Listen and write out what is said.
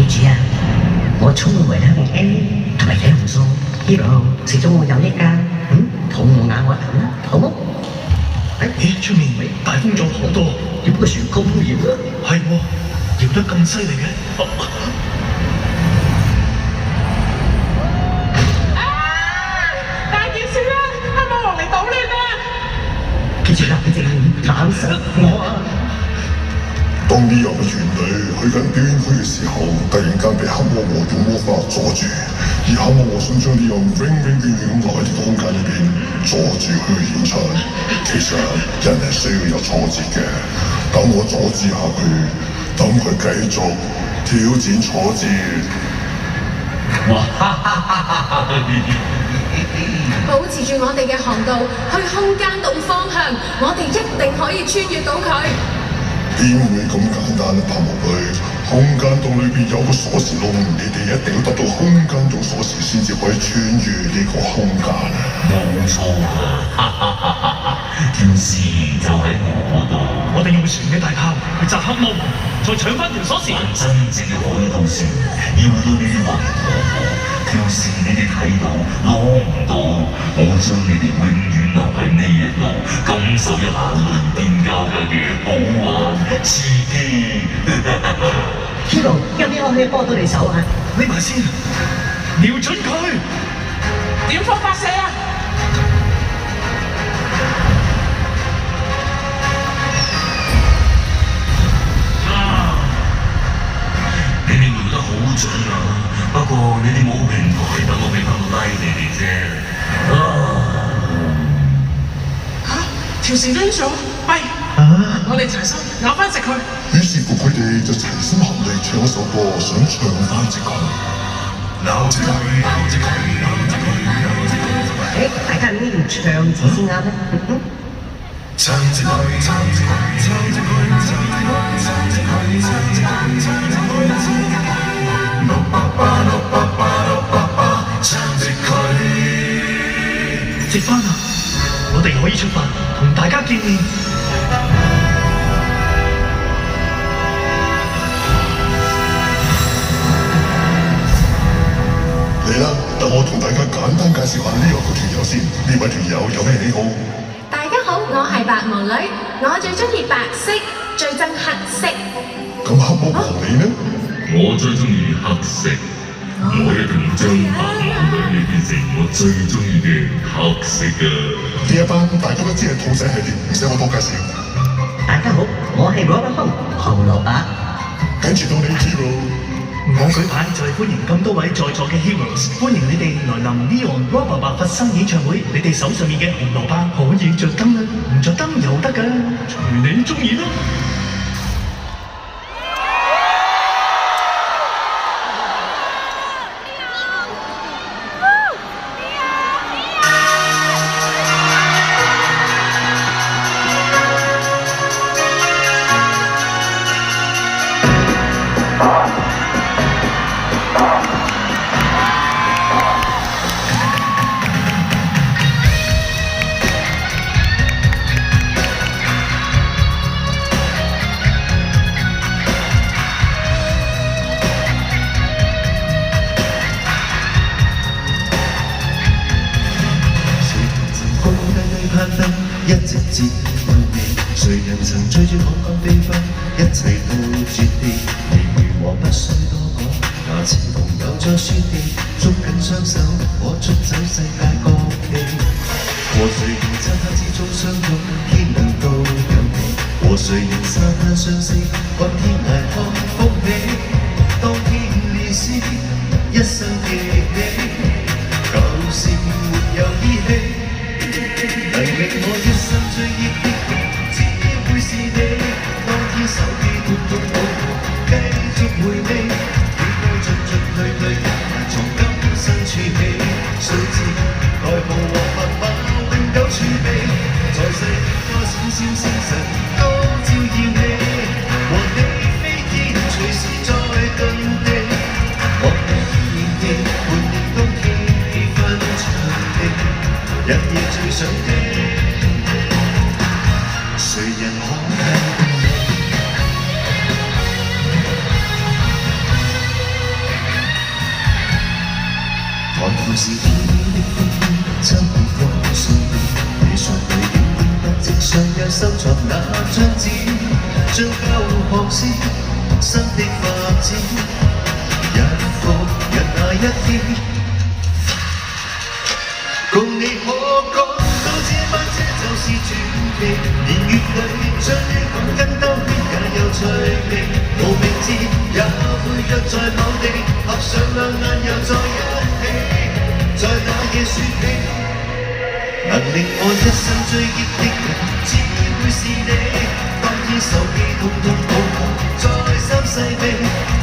住啊！我充滿維他命 A 同埋羱紅素 ，Hero 食咗會有益㗎。肚餓咬我一啖啦，好冇？咦，出面大風咗好多，點解個船咁搖啊？係喎，搖得咁犀利嘅。大件事啦，黑魔王嚟搗亂啦！記住啦，你哋冷死我啊！當呢個船隊去緊邊區嘅時候，突然間被黑魔王用魔法阻住，而黑魔王想將呢個永遠咁留喺呢個空間入邊，阻住佢嘅演出。其實人係需要有挫折嘅，等我阻止下佢，等佢繼續挑戰挫折。保持住我哋嘅航道，去空間洞方向，我哋一定可以穿越到佢。點會咁簡單啊，白毛女！空間洞裏邊有個鎖匙窿，你哋一定要得到空間洞鎖匙先至可以穿越呢個空間啊！冇錯啊！件事就喺我度。我哋用船嘅大炮去襲黑魔王，再搶翻條鎖匙。真正嘅海盜船要到你哋暈河，條線你哋睇到攞唔到，我將你哋永遠留喺呢一度，感受一下雷電交加嘅好玩刺激。Hero 有啲我可以幫到你手啊！匿埋先，瞄準佢，點方發射啊！你哋瞄得好準啊！不過你哋冇平台，等我俾翻個拉你哋啫。條線斷咗，喂！我哋齊心咬翻直佢。於是乎佢哋就齊心合力唱一首歌，想唱翻直佢。扭直佢，扭直佢，扭直佢，扭直佢。大家呢條唱字先啱咧。撐直佢，撐直佢，撐直佢，撐直佢，撐直佢，撐直佢，撐直佢，撐直佢。六八八，六八八，六八八，撐直佢。直返啊！我哋可以出發，同大家見面。嚟啦，等我同大家簡單介紹下呢個團友先。呢位團友有咩喜好？大家好，我係白毛女，我最中意白色，最憎黑色。咁黑魔王你呢？我最中意黑色，我一定將白毛女變成我最中意嘅黑色㗎。呢一班大家都知係兔仔系列，唔使我多介紹。大家好，我係 Robert Home 紅蘿蔔。跟住到你 Hero。我舉牌就係歡迎咁多位在座嘅 Heroes，歡迎你哋來臨 Leon Robert 白佛山演唱會。你哋手上面嘅紅蘿蔔可以着燈啦，唔着燈又得㗎，隨你中意啦。一直接吻你，誰人曾追住我講飛奔，一齊到絕地。你如我不需多講，拿情同友再説地，捉緊雙手，我出走世界各地。和誰人漆黑之中相擁，天亮都有你。和誰人沙灘相識，看天涯看風起。當天烈士一生記起，舊事沒有依稀。能令我一生追憶的人，只會是你。當天手機通通冇，繼續回味。幾多進進退退，從今生處起。誰知內部和密碼永久儲備，在世多閃閃星辰都照耀你。和你飛天，隨時在遁地。我哋年紀，伴你當氣氛場地，日夜最想聽。誰人可聽？是天的風，秋意風送你上裏點點不值，上有收藏那張紙，將舊學師新的發展，日復日那一天，共你可講到這班車就是傳奇，年月裏將於講跟兜圈也有趣味，無名字也會約在某地，合上兩眼又在一起，在那夜説起，能令我一生追憶的人，只會是你，當天受氣痛痛抱抱，再三細味。